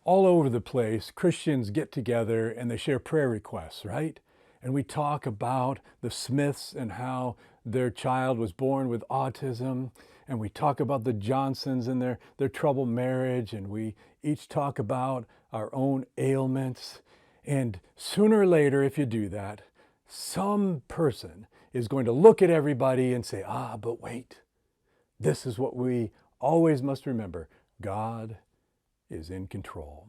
all over the place, Christians get together and they share prayer requests, right? And we talk about the Smiths and how their child was born with autism. And we talk about the Johnsons and their troubled marriage. And we each talk about our own ailments. And sooner or later, if you do that, some person is going to look at everybody and say, but wait, this is what we always must remember. God is in control.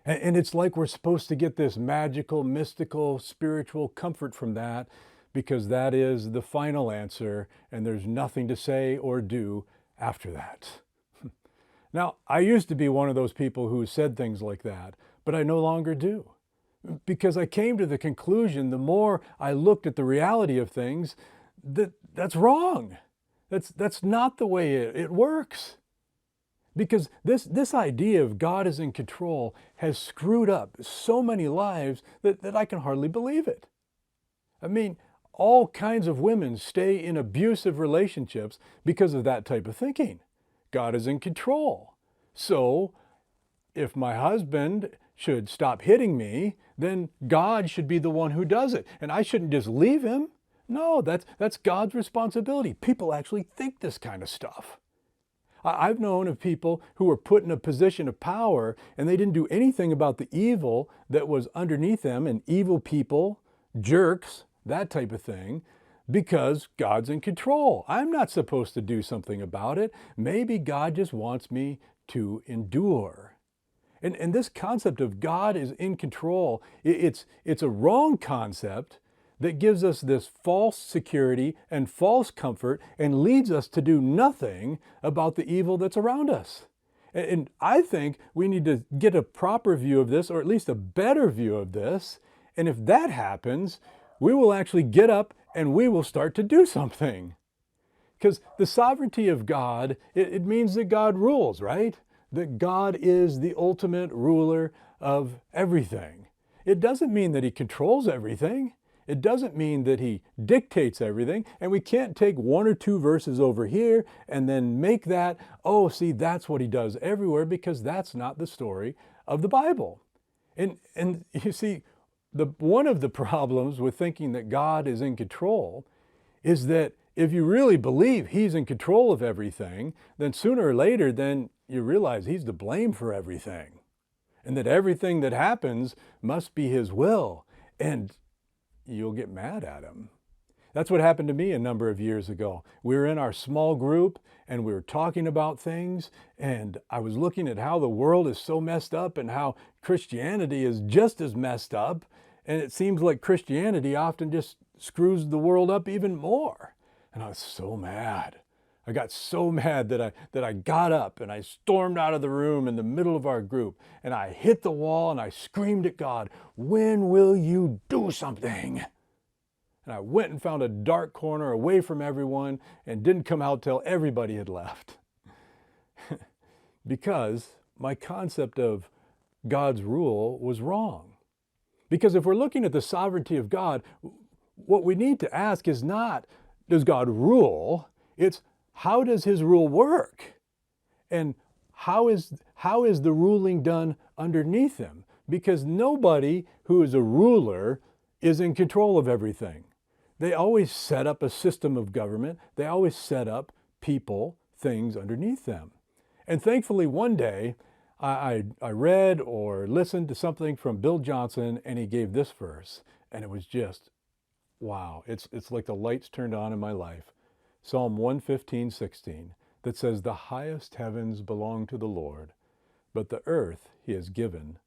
And it's like we're supposed to get this magical, mystical, spiritual comfort from that, because that is the final answer, and there's nothing to say or do after that. Now, I used to be one of those people who said things like that, but I no longer do. Because I came to the conclusion, the more I looked at the reality of things, that's wrong. That's not the way it works. Because this idea of God is in control has screwed up so many lives that I can hardly believe it. I mean, all kinds of women stay in abusive relationships because of that type of thinking. God is in control. So if my husband should stop hitting me, then God should be the one who does it. And I shouldn't just leave him. No, that's God's responsibility. People actually think this kind of stuff. I've known of people who were put in a position of power and they didn't do anything about the evil that was underneath them, and evil people, jerks, that type of thing, because God's in control. I'm not supposed to do something about it. Maybe God just wants me to endure. And this concept of God is in control, it's a wrong concept that gives us this false security and false comfort and leads us to do nothing about the evil that's around us. And I think we need to get a proper view of this, or at least a better view of this. And if that happens, we will actually get up and we will start to do something. Because the sovereignty of God, it means that God rules, right? That God is the ultimate ruler of everything. It doesn't mean that he controls everything. It doesn't mean that he dictates everything, and we can't take one or two verses over here and then make that, see, that's what he does everywhere, because that's not the story of the Bible. And you see, one of the problems with thinking that God is in control is that if you really believe he's in control of everything, then sooner or later, then you realize he's to blame for everything, and that everything that happens must be his will. And you'll get mad at him. That's what happened to me a number of years ago. We were in our small group and we were talking about things, and I was looking at how the world is so messed up and how Christianity is just as messed up. And it seems like Christianity often just screws the world up even more. And I was so mad. I got so mad that I got up and I stormed out of the room in the middle of our group, and I hit the wall and I screamed at God, "When will you do something?" And I went and found a dark corner away from everyone and didn't come out till everybody had left. Because my concept of God's rule was wrong. Because if we're looking at the sovereignty of God, what we need to ask is not, does God rule? It's, how does his rule work? And how is the ruling done underneath him? Because nobody who is a ruler is in control of everything. They always set up a system of government. They always set up people, things underneath them. And thankfully one day I read or listened to something from Bill Johnson, and he gave this verse, and it was just, wow. It's like the lights turned on in my life. Psalm 115:16, that says, "The highest heavens belong to the Lord, but the earth he has given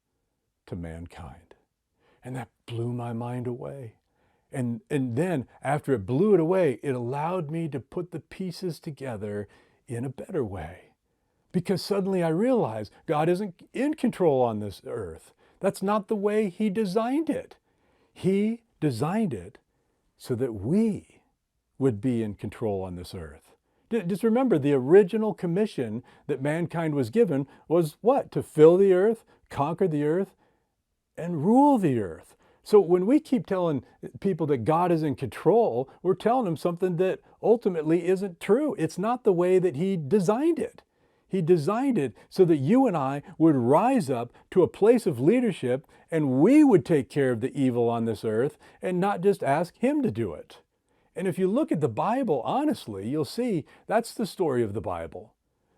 to mankind." And that blew my mind away. And then after it blew it away, it allowed me to put the pieces together in a better way. Because suddenly I realized God isn't in control on this earth. That's not the way he designed it. He designed it so that we would be in control on this earth. Just remember, the original commission that mankind was given was what? To fill the earth, conquer the earth, and rule the earth. So when we keep telling people that God is in control, we're telling them something that ultimately isn't true. It's not the way that he designed it. He designed it so that you and I would rise up to a place of leadership and we would take care of the evil on this earth and not just ask Him to do it. And if you look at the Bible honestly, you'll see that's the story of the Bible.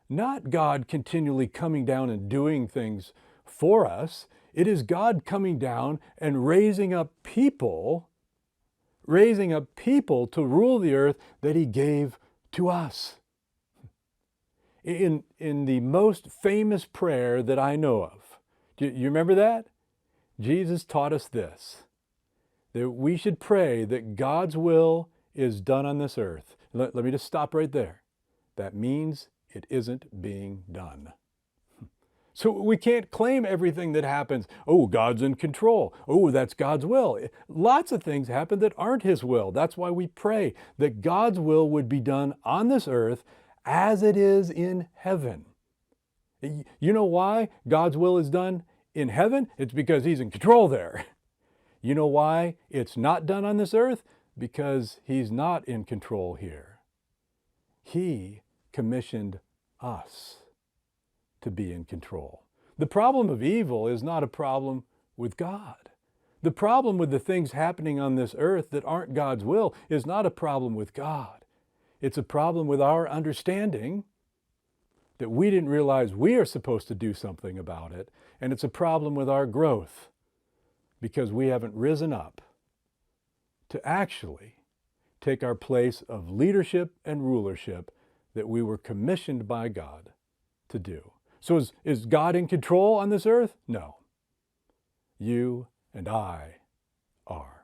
Not God continually coming down and doing things for us. It is God coming down and raising up people to rule the earth that He gave to us. In the most famous prayer that I know of, do you remember that? Jesus taught us this, that we should pray that God's will is done on this earth. Let me just stop right there. That means it isn't being done. So we can't claim everything that happens, oh, God's in control. Oh, that's God's will. Lots of things happen that aren't His will. That's why we pray that God's will would be done on this earth as it is in heaven. You know why God's will is done in heaven? It's because He's in control there. You know why it's not done on this earth? Because He's not in control here. He commissioned us to be in control. The problem of evil is not a problem with God. The problem with the things happening on this earth that aren't God's will is not a problem with God. It's a problem with our understanding that we didn't realize we are supposed to do something about it. And it's a problem with our growth because we haven't risen up to actually take our place of leadership and rulership that we were commissioned by God to do. So is God in control on this earth? No. You and I are.